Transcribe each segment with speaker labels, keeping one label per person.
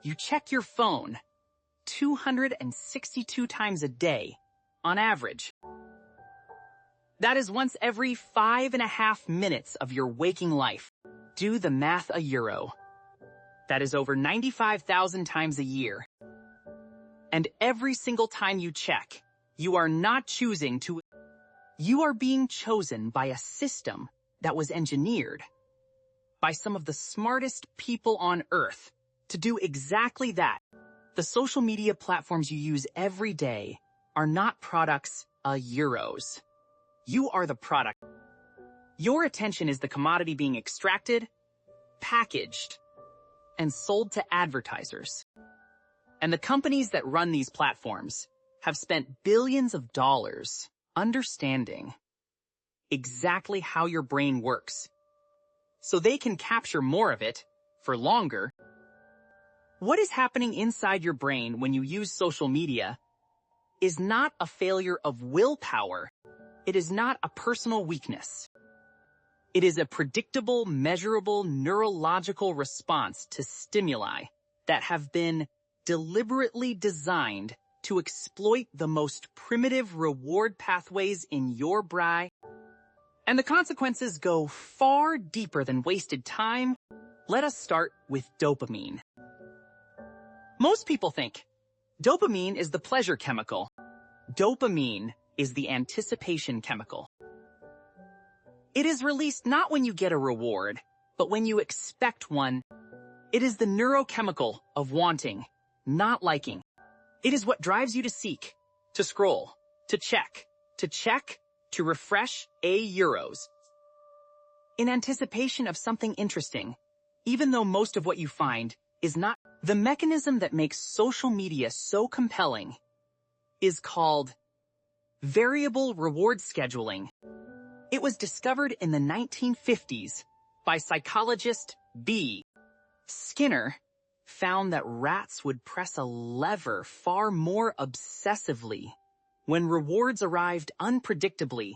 Speaker 1: You check your phone 262 times a day, on average. That is once every 5.5 minutes of your waking life. Do the math a euro. That is over 95,000 times a year. And every single time you check, you are not choosing to. You are being chosen by a system that was engineered by some of the smartest people on Earth to do exactly that. The social media platforms you use every day are not products of euros. You are the product. Your attention is the commodity being extracted, packaged, and sold to advertisers. And the companies that run these platforms have spent billions of dollars understanding exactly how your brain works, so they can capture more of it for longer. What is happening inside your brain when you use social media is not a failure of willpower. It is not a personal weakness. It is a predictable, measurable neurological response to stimuli that have been deliberately designed to exploit the most primitive reward pathways in your brain. And the consequences go far deeper than wasted time. Let us start with dopamine. Most people think dopamine is the pleasure chemical. Dopamine is the anticipation chemical. It is released not when you get a reward, but when you expect one. It is the neurochemical of wanting, not liking. It is what drives you to seek, to scroll, to check, to refresh euros. In anticipation of something interesting, even though most of what you find is not. The mechanism that makes social media so compelling is called variable reward scheduling. It was discovered in the 1950s by psychologist B. Skinner. Found that rats would press a lever far more obsessively when rewards arrived unpredictably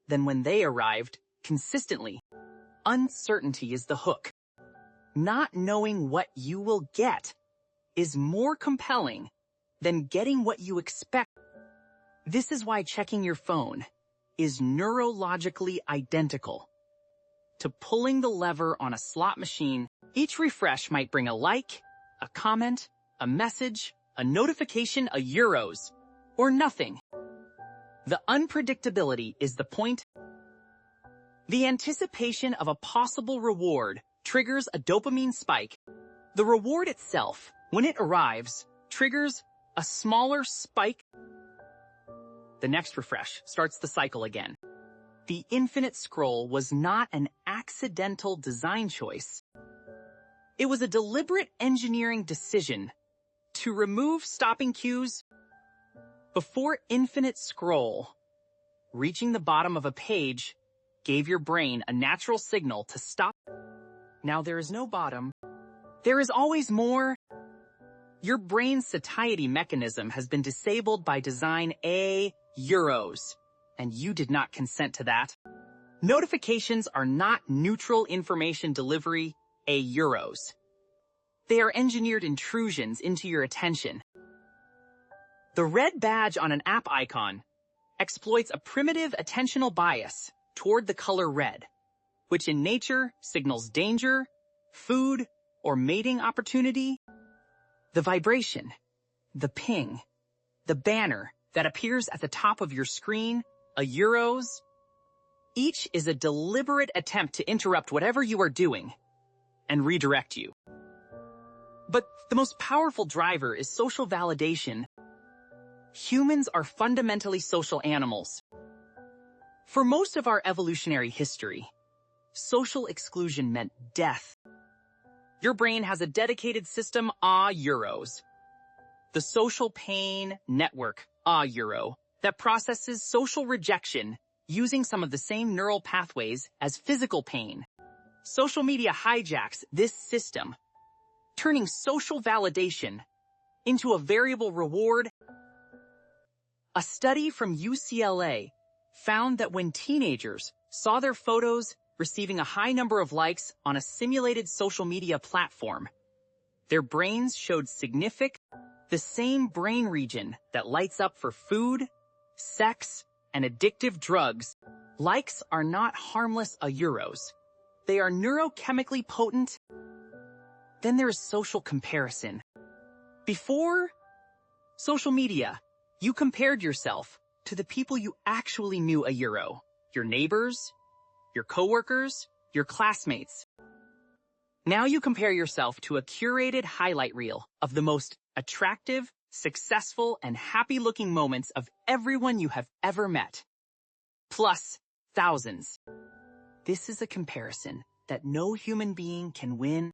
Speaker 1: than when they arrived consistently. Uncertainty is the hook. Not knowing what you will get is more compelling than getting what you expect. This is why checking your phone is neurologically identical to pulling the lever on a slot machine. Each refresh might bring a like, a comment, a message, a notification, a euros, or nothing. The unpredictability is the point. The anticipation of a possible reward triggers a dopamine spike. The reward itself, when it arrives, triggers a smaller spike. The next refresh starts the cycle again. The infinite scroll was not an accidental design choice. It was a deliberate engineering decision to remove stopping cues. Before infinite scroll, reaching the bottom of a page gave your brain a natural signal to stop. Now there is no bottom. There is always more. Your brain's satiety mechanism has been disabled by design euros, and you did not consent to that. Notifications are not neutral information delivery euros. They are engineered intrusions into your attention. The red badge on an app icon exploits a primitive attentional bias toward the color red, which in nature signals danger, food, or mating opportunity. The vibration, the ping, the banner that appears at the top of your screen, euros, each is a deliberate attempt to interrupt whatever you are doing and redirect you. But the most powerful driver is social validation. Humans are fundamentally social animals. For most of our evolutionary history, social exclusion meant death. Your brain has a dedicated system, euros. The social pain network, euro, that processes social rejection using some of the same neural pathways as physical pain. Social media hijacks this system, turning social validation into a variable reward. A study from UCLA found that when teenagers saw their photos receiving a high number of likes on a simulated social media platform, Their brains showed the same brain region that lights up for food, sex, and addictive drugs. Likes are not harmless euros. They are neurochemically potent. Then there is social comparison. Before social media, you compared yourself to the people you actually knew euro. Your neighbors, your coworkers, your classmates. Now you compare yourself to a curated highlight reel of the most attractive, successful, and happy-looking moments of everyone you have ever met. Plus thousands. This is a comparison that no human being can win.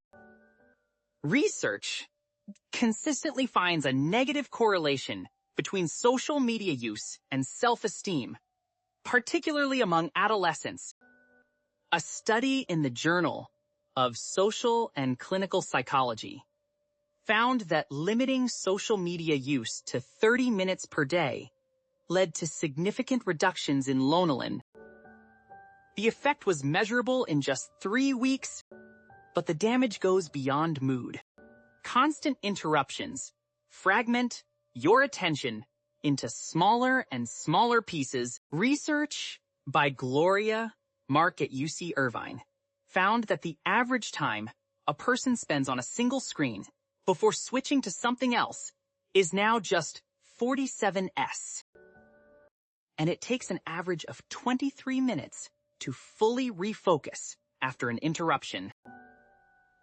Speaker 1: Research consistently finds a negative correlation between social media use and self-esteem, particularly among adolescents. A study in the Journal of Social and Clinical Psychology found that limiting social media use to 30 minutes per day led to significant reductions in lanolin. The effect was measurable in just 3 weeks, but the damage goes beyond mood. Constant interruptions fragment your attention into smaller and smaller pieces. Research by Gloria Mark at UC Irvine found that the average time a person spends on a single screen before switching to something else is now just 47s. And it takes an average of 23 minutes to fully refocus after an interruption.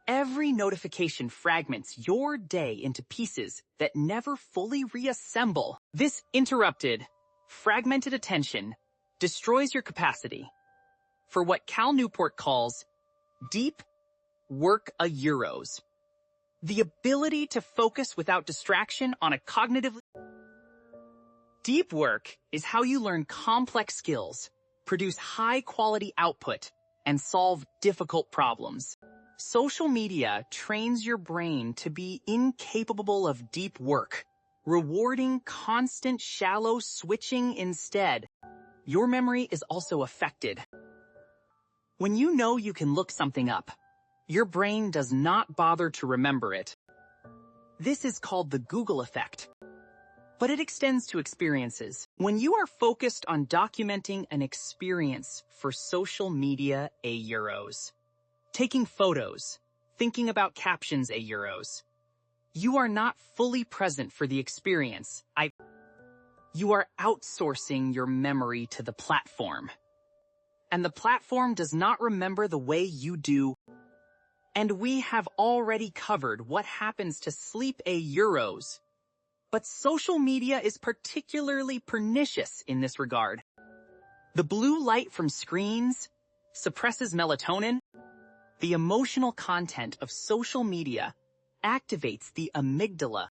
Speaker 1: Every notification fragments your day into pieces that never fully reassemble. This interrupted, fragmented attention destroys your capacity for what Cal Newport calls deep work euros. The ability to focus without distraction on a cognitively... Deep work is how you learn complex skills, produce high-quality output, and solve difficult problems. Social media trains your brain to be incapable of deep work, rewarding constant shallow switching instead. Your memory is also affected. When you know you can look something up, your brain does not bother to remember it. This is called the Google effect. But it extends to experiences. When you are focused on documenting an experience for social media euros, taking photos, thinking about captions euros, you are not fully present for the experience. You are outsourcing your memory to the platform. And the platform does not remember the way you do. And we have already covered what happens to sleep euros. But social media is particularly pernicious in this regard. The blue light from screens suppresses melatonin. The emotional content of social media activates the amygdala.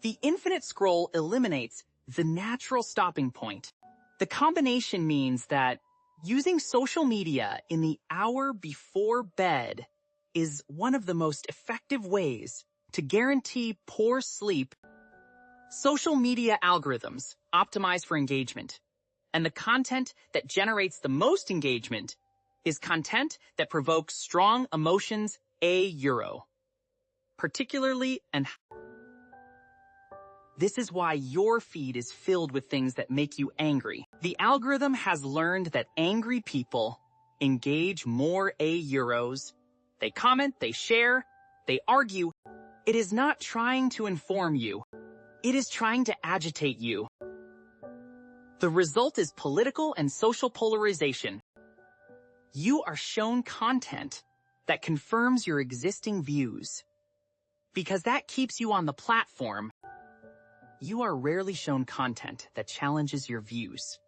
Speaker 1: The infinite scroll eliminates the natural stopping point. The combination means that using social media in the hour before bed is one of the most effective ways to guarantee poor sleep. Social media algorithms optimize for engagement, and the content that generates the most engagement is content that provokes strong emotions euro. Particularly and this is why your feed is filled with things that make you angry. The algorithm has learned that angry people engage more euros. They comment, they share, they argue. It is not trying to inform you. It is trying to agitate you. The result is political and social polarization. You are shown content that confirms your existing views. Because that keeps you on the platform, you are rarely shown content that challenges your views.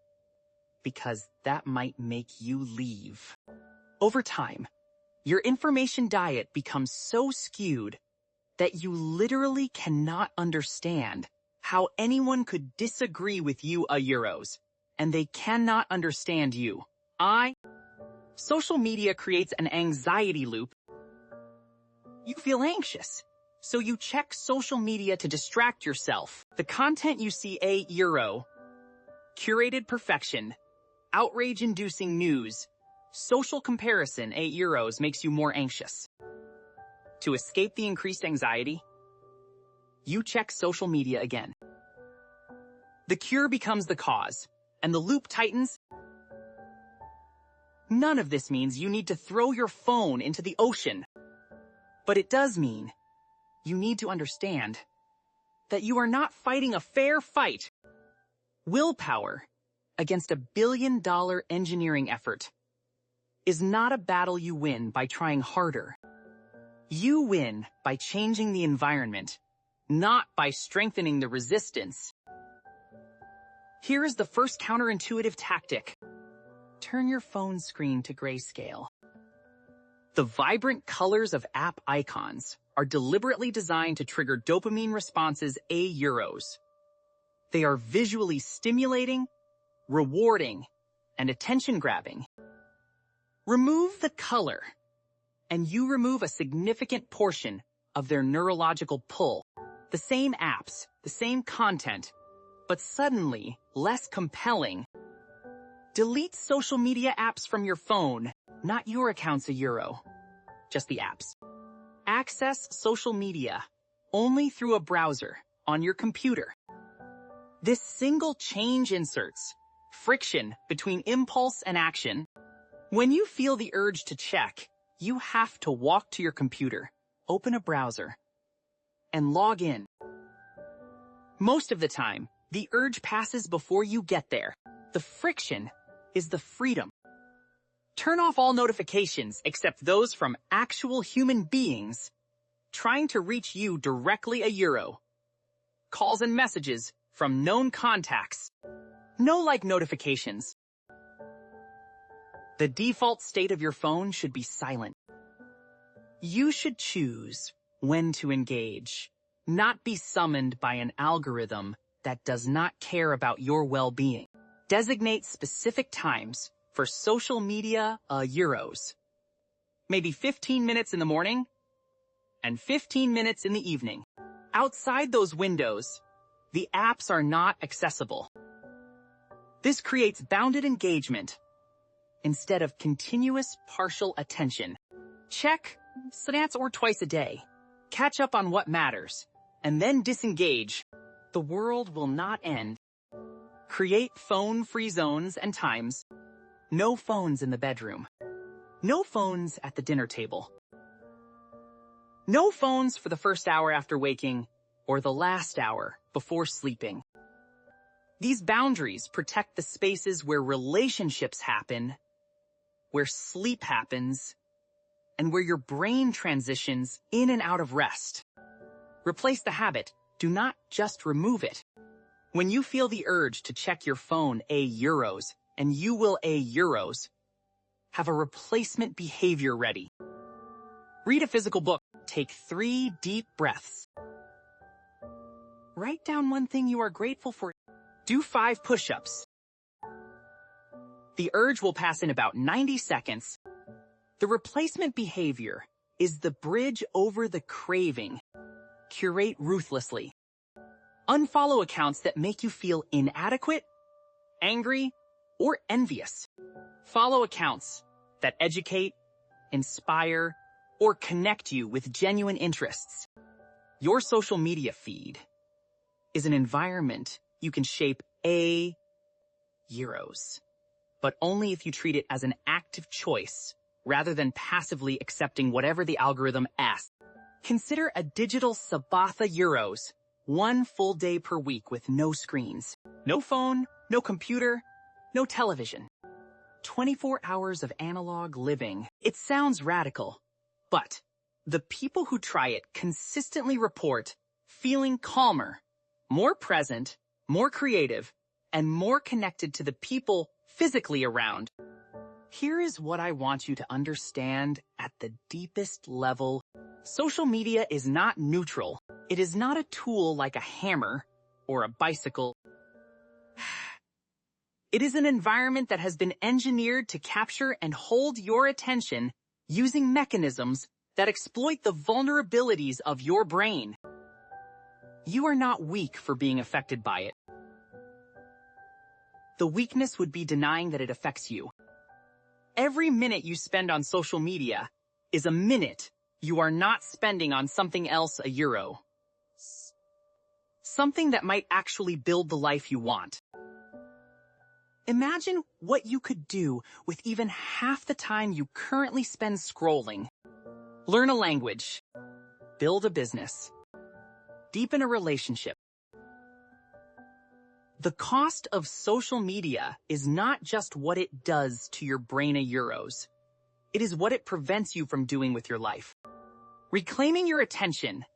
Speaker 1: Because that might make you leave. Over time, your information diet becomes so skewed that you literally cannot understand how anyone could disagree with you euros, and they cannot understand you. Social media creates an anxiety loop. You feel anxious, so you check social media to distract yourself. The content you see euro, curated perfection, outrage-inducing news, social comparison euros makes you more anxious. To escape the increased anxiety, you check social media again. The cure becomes the cause, and the loop tightens. None of this means you need to throw your phone into the ocean. But it does mean you need to understand that you are not fighting a fair fight. Willpower against $1 billion engineering effort is not a battle you win by trying harder. You win by changing the environment, not by strengthening the resistance. Here is the first counterintuitive tactic. Turn your phone screen to grayscale. The vibrant colors of app icons are deliberately designed to trigger dopamine responses euros. They are visually stimulating, rewarding, and attention-grabbing. Remove the color, and you remove a significant portion of their neurological pull. The same apps, the same content, but suddenly less compelling. Delete social media apps from your phone, not your accounts euro, just the apps. Access social media only through a browser on your computer. This single change inserts friction between impulse and action. When you feel the urge to check, you have to walk to your computer, open a browser, and log in. Most of the time, the urge passes before you get there. The friction is the freedom. Turn off all notifications except those from actual human beings trying to reach you directly euro. Calls and messages from known contacts. No like notifications. The default state of your phone should be silent. You should choose when to engage, not be summoned by an algorithm that does not care about your well-being. Designate specific times for social media euros. Maybe 15 minutes in the morning and 15 minutes in the evening. Outside those windows, the apps are not accessible. This creates bounded engagement instead of continuous partial attention. Check once or twice a day. Catch up on what matters, and then disengage. The world will not end. Create phone-free zones and times. No phones in the bedroom. No phones at the dinner table. No phones for the first hour after waking or the last hour before sleeping. These boundaries protect the spaces where relationships happen, where sleep happens, and where your brain transitions in and out of rest. Replace the habit. Do not just remove it. When you feel the urge to check your phone euros, and you will euros, have a replacement behavior ready. Read a physical book. Take 3 deep breaths. Write down one thing you are grateful for. Do 5 push-ups. The urge will pass in about 90 seconds. The replacement behavior is the bridge over the craving. Curate ruthlessly. Unfollow accounts that make you feel inadequate, angry, or envious. Follow accounts that educate, inspire, or connect you with genuine interests. Your social media feed is an environment you can shape euros, but only if you treat it as an active choice rather than passively accepting whatever the algorithm asks. Consider a digital Sabbatha euros, 1 full day per week with no screens, no phone, no computer, no television. 24 hours of analog living. It sounds radical, but the people who try it consistently report feeling calmer, more present, more creative, and more connected to the people physically around. Here is what I want you to understand at the deepest level. Social media is not neutral. It is not a tool like a hammer or a bicycle. It is an environment that has been engineered to capture and hold your attention using mechanisms that exploit the vulnerabilities of your brain. You are not weak for being affected by it. The weakness would be denying that it affects you. Every minute you spend on social media is a minute you are not spending on something else a euro. Something that might actually build the life you want. Imagine what you could do with even half the time you currently spend scrolling. Learn a language. Build a business. Deepen a relationship. The cost of social media is not just what it does to your brain a euros. It is what it prevents you from doing with your life. Reclaiming your attention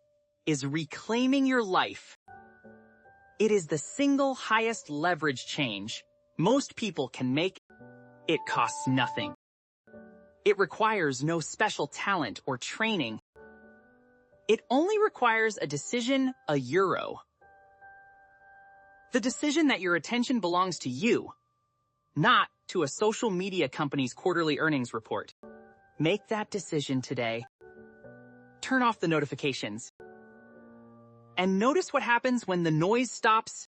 Speaker 1: is reclaiming your life. It is the single highest leverage change most people can make. It costs nothing. It requires no special talent or training. It only requires a decision, a euro. The decision that your attention belongs to you, not to a social media company's quarterly earnings report. Make that decision today. Turn off the notifications. And notice what happens when the noise stops